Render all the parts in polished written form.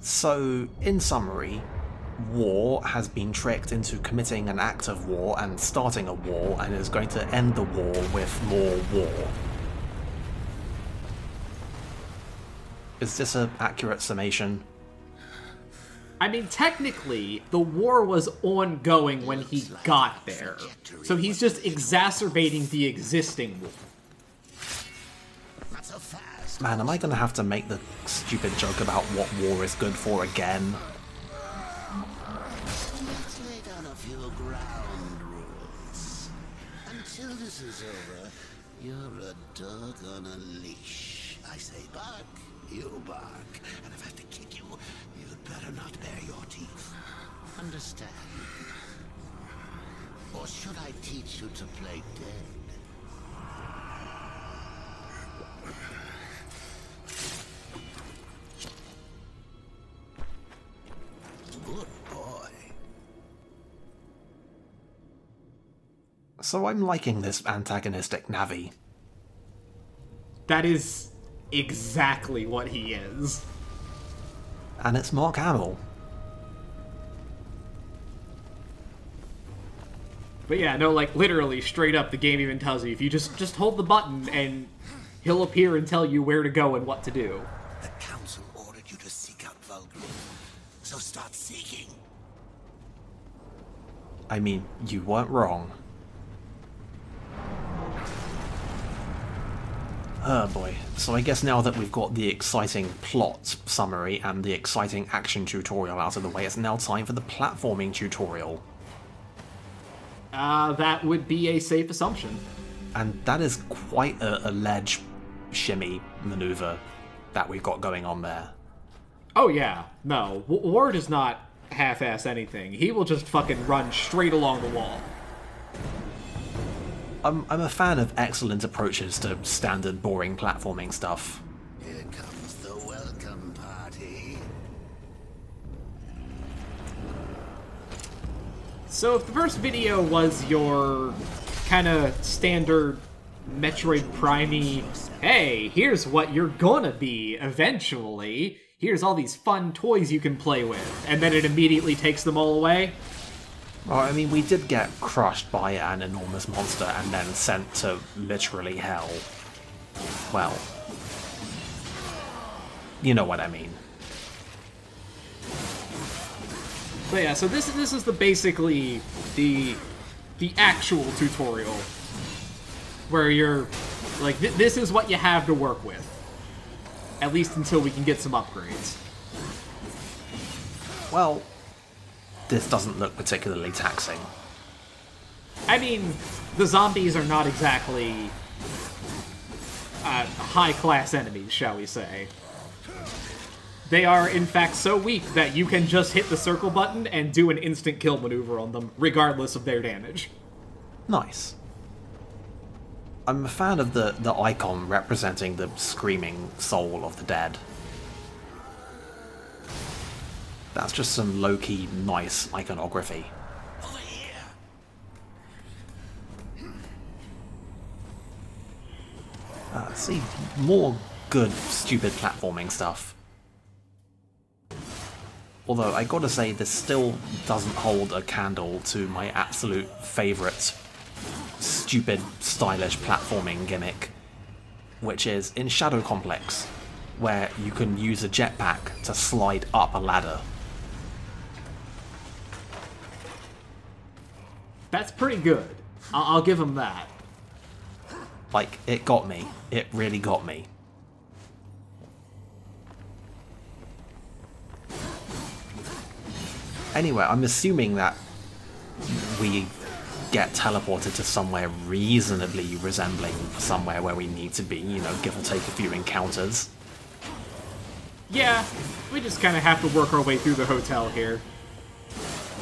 So, in summary, war has been tricked into committing an act of war and starting a war, and is going to end the war with more war. Is this an accurate summation? I mean, technically, the war was ongoing when he got there, so he's just exacerbating the existing war. Man, am I gonna have to make the stupid joke about what war is good for again? Let's lay down a few ground rules. Until this is over, you're a dog on a leash. I say bark, you bark. And if I have to kick you, you'd better not bare your teeth. Understand? Or should I teach you to play dead? Good boy. So I'm liking this antagonistic Navi. That is exactly what he is. And it's Mark Hamill. But yeah, no, like, literally, straight up, the game even tells you, if you just hold the button, and he'll appear and tell you where to go and what to do. The council ordered you to seek out Vulgrim, so start seeking. I mean, you weren't wrong. Oh boy. So I guess now that we've got the exciting plot summary and the exciting action tutorial out of the way, it's now time for the platforming tutorial. That would be a safe assumption. And that is quite a ledge shimmy maneuver that we've got going on there. Oh yeah, no, War does not half-ass anything. He will just fucking run straight along the wall. I'm a fan of excellent approaches to standard boring platforming stuff. Here comes the welcome party. So if the first video was your kind of standard Metroid Prime-y, hey, here's what you're gonna be eventually, here's all these fun toys you can play with, and then it immediately takes them all away. Well, I mean, we did get crushed by an enormous monster and then sent to literally hell. Well, you know what I mean. But yeah, so this is basically the actual tutorial, where you're like, this is what you have to work with, at least until we can get some upgrades. Well, this doesn't look particularly taxing. I mean, the zombies are not exactly high-class enemies, shall we say. They are, in fact, so weak that you can just hit the circle button and do an instant kill maneuver on them, regardless of their damage. Nice. I'm a fan of the icon representing the screaming soul of the dead. That's just some low-key nice iconography. Over here. See, more good, stupid platforming stuff. Although, I gotta say, this still doesn't hold a candle to my absolute favourite stupid, stylish platforming gimmick, which is in Shadow Complex, where you can use a jetpack to slide up a ladder. That's pretty good. I'll give him that. Like, it got me. It really got me. Anyway, I'm assuming that we get teleported to somewhere reasonably resembling somewhere where we need to be, you know, give or take a few encounters. Yeah, we just kind of have to work our way through the hotel here.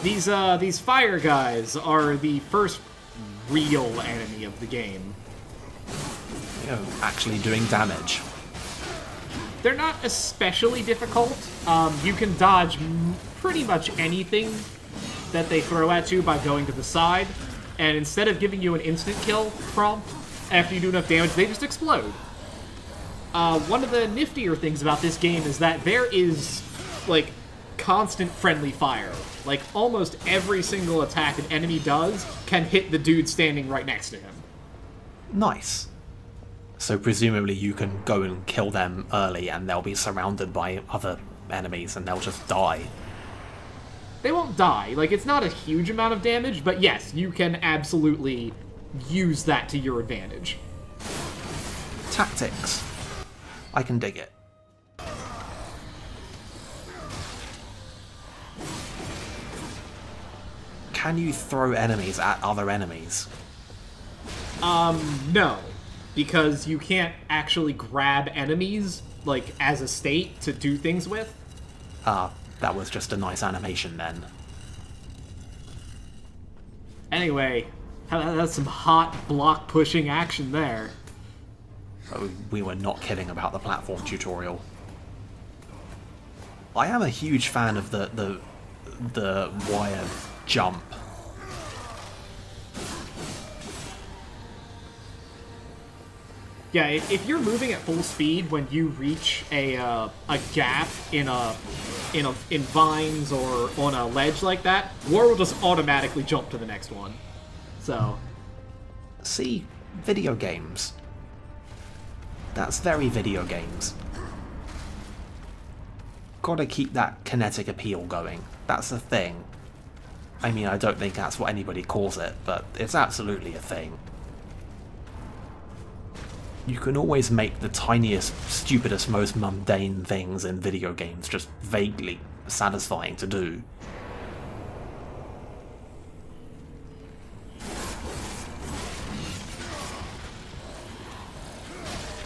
These fire guys are the first real enemy of the game. You know, actually doing damage. They're not especially difficult. You can dodge pretty much anything that they throw at you by going to the side, and instead of giving you an instant kill prompt after you do enough damage, they just explode. One of the niftier things about this game is that there is like, constant friendly fire. Like, almost every single attack an enemy does can hit the dude standing right next to him. Nice. So presumably you can go and kill them early and they'll be surrounded by other enemies and they'll just die. They won't die. Like, it's not a huge amount of damage, but yes, you can absolutely use that to your advantage. Tactics. I can dig it. Can you throw enemies at other enemies? No. Because you can't actually grab enemies, like, as a state to do things with. That was just a nice animation then. Anyway, that's some hot block-pushing action there. Oh, we were not kidding about the platform tutorial. I am a huge fan of the wire jump. Yeah, if you're moving at full speed when you reach a gap in vines or on a ledge like that, War will just automatically jump to the next one. So, See, video games. That's very video games. Gotta keep that kinetic appeal going. That's a thing. I mean, I don't think that's what anybody calls it, but it's absolutely a thing. You can always make the tiniest, stupidest, most mundane things in video games just vaguely satisfying to do.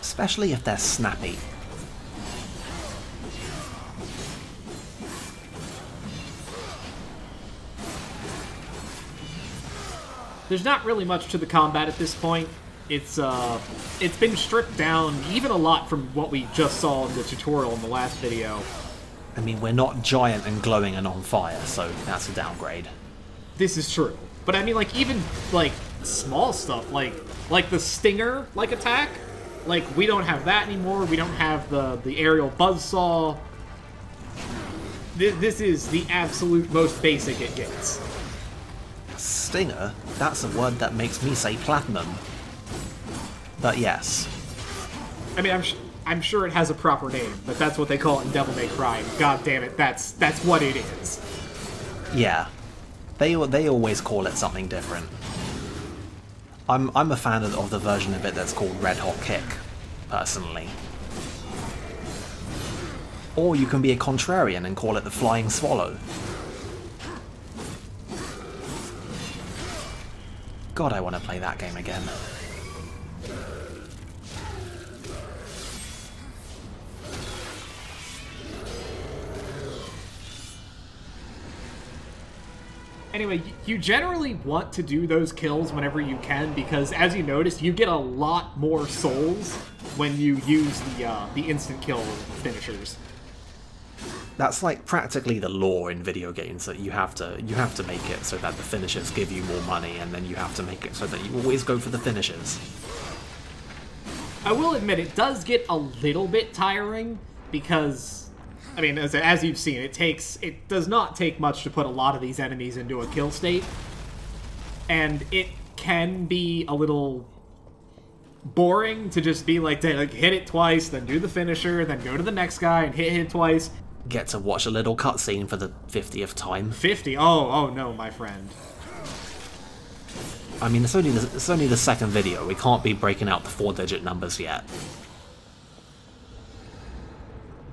Especially if they're snappy. there's not really much to the combat at this point. It's been stripped down even a lot from what we just saw in the tutorial in the last video. I mean, we're not giant and glowing and on fire, so that's a downgrade. This is true. But I mean, like, even, like, small stuff, like the stinger, like, attack, like, we don't have that anymore. We don't have the aerial buzzsaw. This is the absolute most basic it gets. Stinger? That's a word that makes me say platinum. But yes. I mean, I'm sure it has a proper name, but that's what they call it in Devil May Cry. God damn it, that's what it is. Yeah. They always call it something different. I'm a fan of the version of it that's called Red Hot Kick, personally. Or you can be a contrarian and call it the Flying Swallow. God, I want to play that game again. Anyway, you generally want to do those kills whenever you can, because as you noticed, you get a lot more souls when you use the instant kill finishers. That's like practically the law in video games, that you have to make it so that the finishers give you more money, and then you have to make it so that you always go for the finishers. I will admit, it does get a little bit tiring, because, I mean, as you've seen, it does not take much to put a lot of these enemies into a kill state, and it can be a little boring to just be like hit it twice, then do the finisher, then go to the next guy and hit it twice. Get to watch a little cutscene for the 50th time. 50? Oh no, my friend. I mean, it's only the second video. We can't be breaking out the 4-digit numbers yet.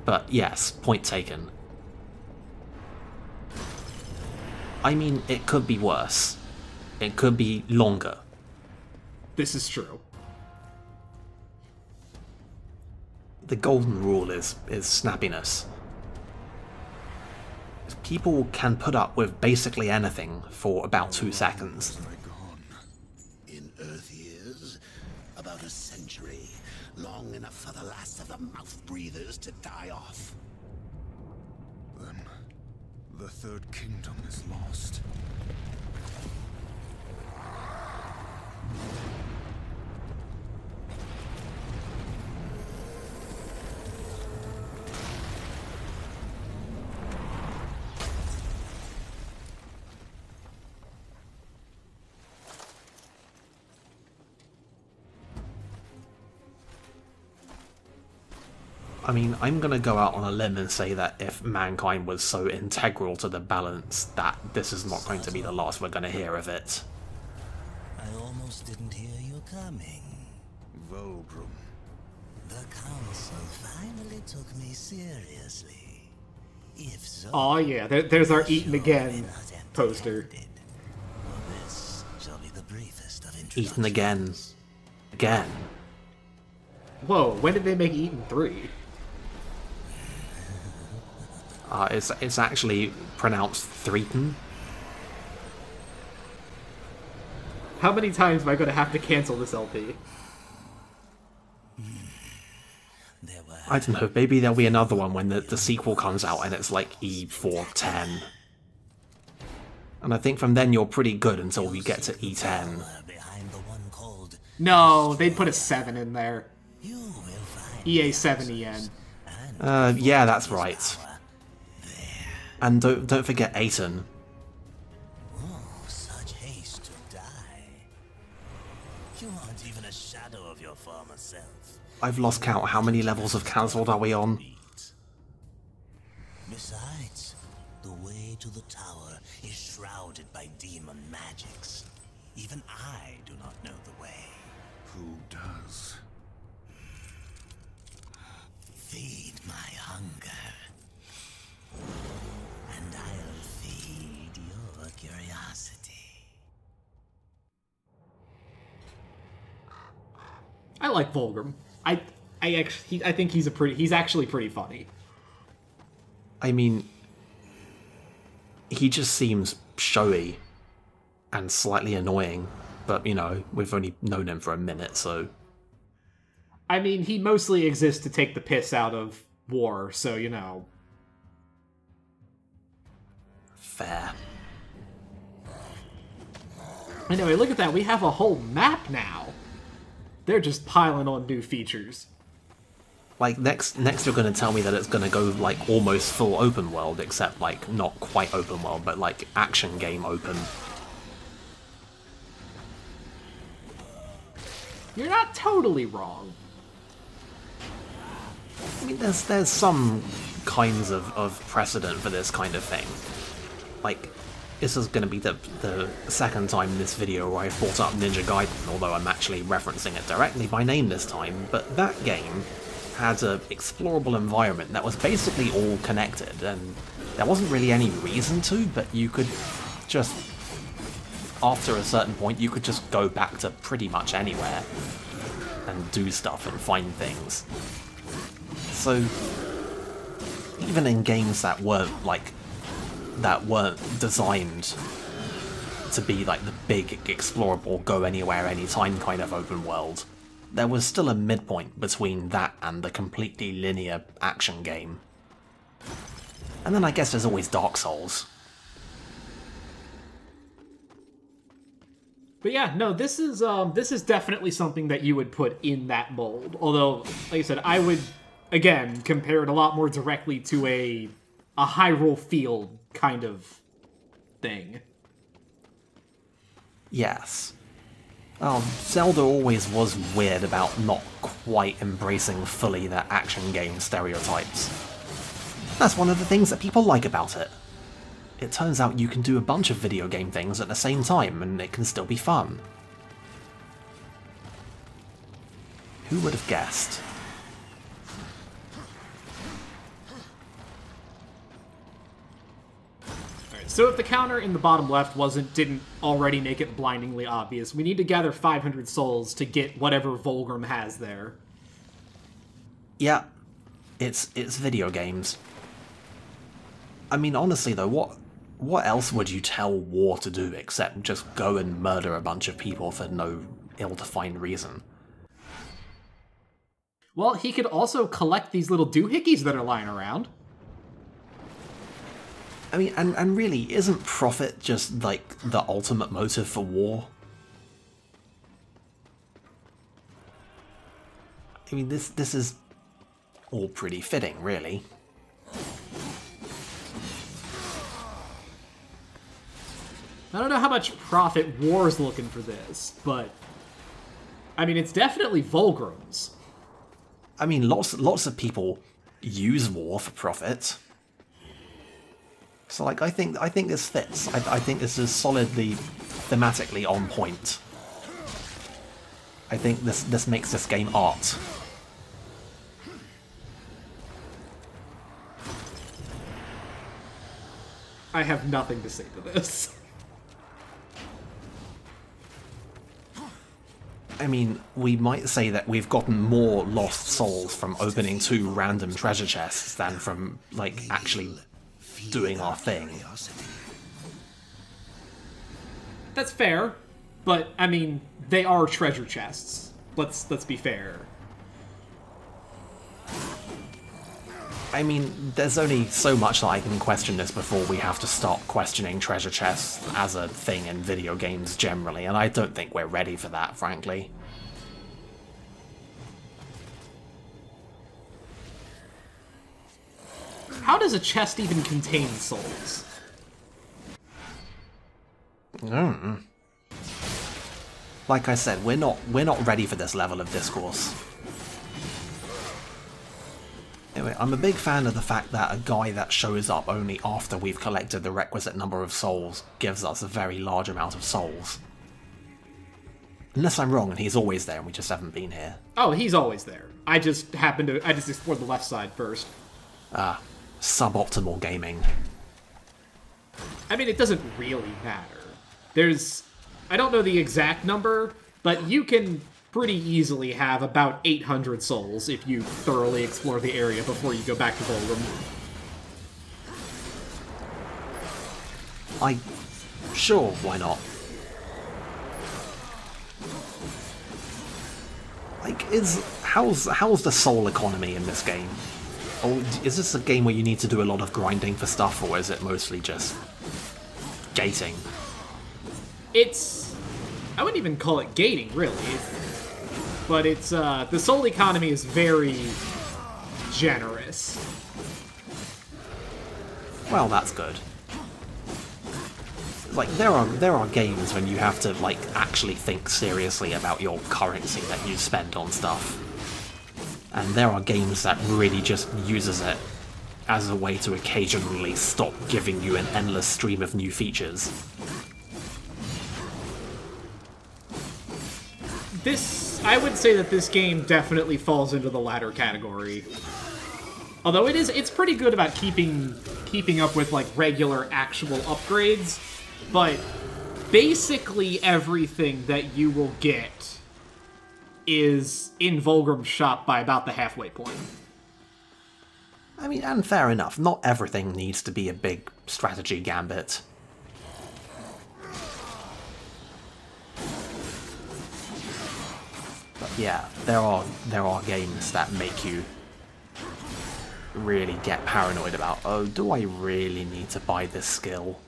But yes, point taken. I mean, it could be worse. It could be longer. This is true. The golden rule is snappiness. People can put up with basically anything for about 2 seconds. In Earth years, about a century, long enough for the last of the mouth breathers to die off. Then the third kingdom is lost. I mean, I'm gonna go out on a limb and say that if mankind was so integral to the balance, that this is not going to be the last we're gonna hear of it. I almost didn't hear you coming. Vulgrim. The council finally took me seriously. If so, Oh yeah, there's our Eaten Again poster. this shall be the briefest of Eaten again. Again. Whoa, when did they make Eaten 3? It's actually pronounced Threaten. How many times am I going to have to cancel this LP? There were I don't know, maybe there'll be another one when the sequel comes out and it's like E410. And I think from then you're pretty good until we get to E10. behind the one called No, they'd put a 7 in there. You will find EA7EN. Yeah, that's right. And don't forget Aiton. such haste to die. You aren't even a shadow of your former self. I've lost count. How many levels of cancelled are we on? Besides, the way to the tower is shrouded by demon magics. Even I do not know the way. Who does? Feed my hunger, and I'll feed your curiosity. I like Vulgrim. I think he's actually pretty funny. I mean, he just seems showy and slightly annoying, but you know, we've only known him for a minute, so... I mean, he mostly exists to take the piss out of war, so, you know. Fair. Anyway, look at that. We have a whole map now. They're just piling on new features. Like, next you're gonna tell me that it's gonna go, like, almost full open world, except, like, not quite open world, but, like, action game open. You're not totally wrong. I mean, there's some kinds of precedent for this kind of thing. Like, this is going to be the second time in this video where I've brought up Ninja Gaiden, although I'm actually referencing it directly by name this time, but that game had an explorable environment that was basically all connected, and there wasn't really any reason to, but you could just, after a certain point, you could just go back to pretty much anywhere and do stuff and find things. So, even in games that weren't designed to be like the big, explorable, go anywhere, anytime kind of open world, there was still a midpoint between that and the completely linear action game. And then I guess there's always Dark Souls. But yeah, no, this is definitely something that you would put in that mold. Although, like I said, I would, again, compare it a lot more directly to a Hyrule Field kind of thing. Yes. Zelda always was weird about not quite embracing fully their action game stereotypes. That's one of the things that people like about it. It turns out you can do a bunch of video game things at the same time, and it can still be fun. Who would have guessed? Alright, so if the counter in the bottom left didn't already make it blindingly obvious, we need to gather 500 souls to get whatever Vulgrim has there. Yeah, it's video games. I mean, honestly though, what else would you tell War to do except just go and murder a bunch of people for no ill-defined reason? Well, he could also collect these little doohickeys that are lying around. I mean, and really, isn't profit just, like, the ultimate motive for war? I mean, this is all pretty fitting, really. I don't know how much profit War's looking for this, but I mean, it's definitely Vulgrim's. I mean, lots of people use war for profit. So, like, I think this fits. I think this is solidly, thematically on point. I think this makes this game art. I have nothing to say to this. I mean, we might say that we've gotten more lost souls from opening 2 random treasure chests than from, like, actually doing our thing. That's fair, but, I mean, they are treasure chests. Let's be fair. I mean, there's only so much that I can question this before we have to stop questioning treasure chests as a thing in video games generally, and I don't think we're ready for that, frankly. How does a chest even contain souls? Like I said, we're not ready for this level of discourse. Anyway, I'm a big fan of the fact that a guy that shows up only after we've collected the requisite number of souls gives us a very large amount of souls. Unless I'm wrong and he's always there and we just haven't been here. Oh, he's always there. I just explored the left side first. Ah, suboptimal gaming. I mean, it doesn't really matter. I don't know the exact number, but you can pretty easily have about 800 souls if you thoroughly explore the area before you go back to Vulgrim. Sure, why not? Like, how's the soul economy in this game? Or is this a game where you need to do a lot of grinding for stuff, or is it mostly just gating? I wouldn't even call it gating, really. But the soul economy is very generous. Well, that's good. Like, there are games when you have to, like, actually think seriously about your currency that you spend on stuff. And there are games that really just uses it as a way to occasionally stop giving you an endless stream of new features. I would say that this game definitely falls into the latter category. Although it's pretty good about keeping up with, like, regular actual upgrades, but basically everything that you will get is in Vulgrim's shop by about the halfway point. I mean, and fair enough, not everything needs to be a big strategy gambit. But yeah, there are games that make you really get paranoid about, oh, do I really need to buy this skill?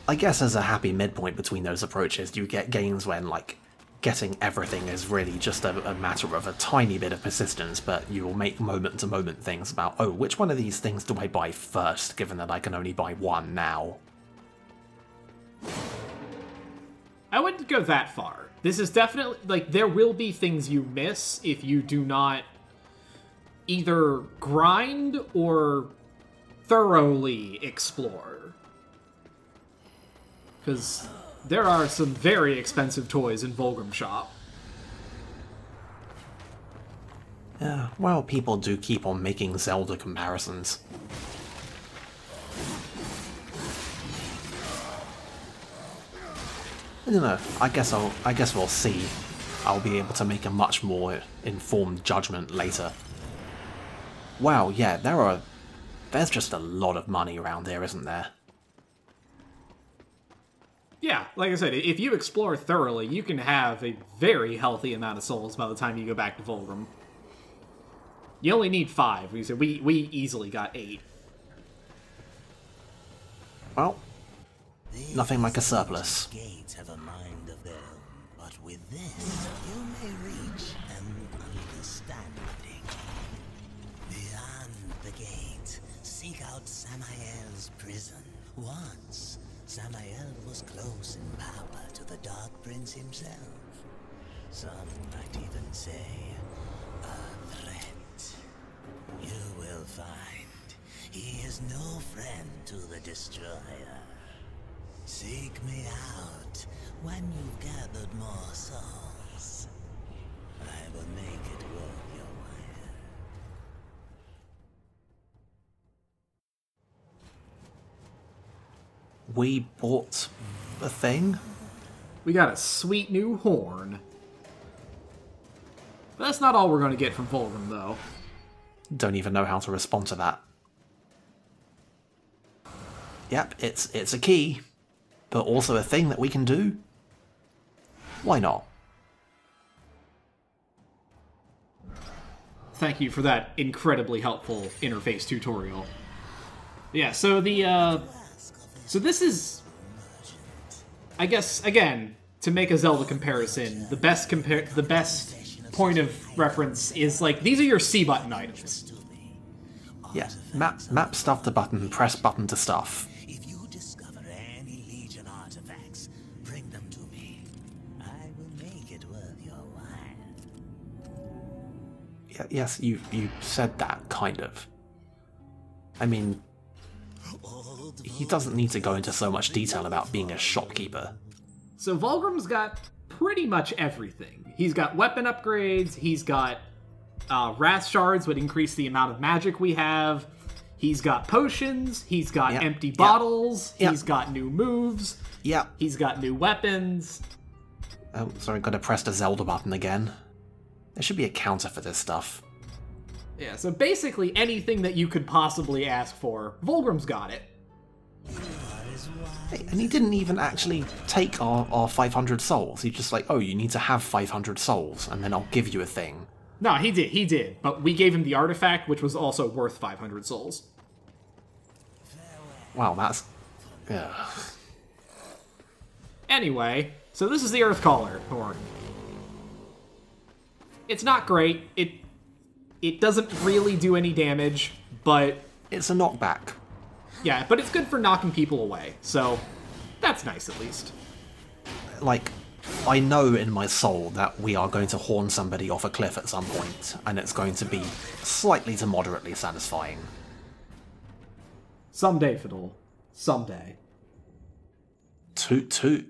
I guess as a happy midpoint between those approaches, you get games when, like, getting everything is really just a matter of a tiny bit of persistence, but you will make moment-to-moment things about, oh, which one of these things do I buy first, given that I can only buy one now? I wouldn't go that far. This is definitely, like, there will be things you miss if you do not either grind or thoroughly explore. Because there are some very expensive toys in Vulgrim shop. Yeah, well, people do keep on making Zelda comparisons. I don't know, I guess we'll see. I'll be able to make a much more informed judgment later. Wow, yeah, there's just a lot of money around here, isn't there? Yeah, like I said, if you explore thoroughly, you can have a very healthy amount of souls by the time you go back to Vulgrim. You only need 5. We easily got 8. Well, nothing like a surplus. Gates have a mind of their own, but with this, you may reach an understanding. Beyond the gate, seek out Samael's prison. Once, Samael was close in power to the Dark Prince himself. Some might even say a threat. You will find he is no friend to the Destroyer. Seek me out when you've gathered more souls. I will make it worth your while. We bought a thing? We got a sweet new horn. But that's not all we're going to get from Vulgrim, though. Don't even know how to respond to that. Yep, it's a key, but also a thing that we can do. Why not? Thank you for that incredibly helpful interface tutorial. Yeah, so so this is, I guess, again, to make a Zelda comparison, the best point of reference is, like, these are your C button items. Yeah, map stuff to button, press button to stuff. If you discover any Legion artifacts, bring them to me. I will make it worth your while. Yeah, yes, you said that, kind of. I mean, he doesn't need to go into so much detail about being a shopkeeper. So Vulgrim's got pretty much everything. He's got weapon upgrades, he's got wrath shards, would increase the amount of magic we have. He's got potions, he's got empty bottles, he's got new moves, he's got new weapons. Oh, sorry, gotta press the Zelda button again. There should be a counter for this stuff. Yeah, so basically anything that you could possibly ask for, Vulgrim's got it. Hey, and he didn't even actually take our 500 souls. He's just like, oh, you need to have 500 souls, and then I'll give you a thing. No, he did. But we gave him the artifact, which was also worth 500 souls. Wow, that's... Ugh. Anyway, so this is the Earthcaller horn. It's not great. It doesn't really do any damage, but... It's a knockback. Yeah, but it's good for knocking people away, so that's nice at least. Like, I know in my soul that we are going to horn somebody off a cliff at some point, and it's going to be slightly to moderately satisfying. Someday, Fiddle. Someday. Toot toot.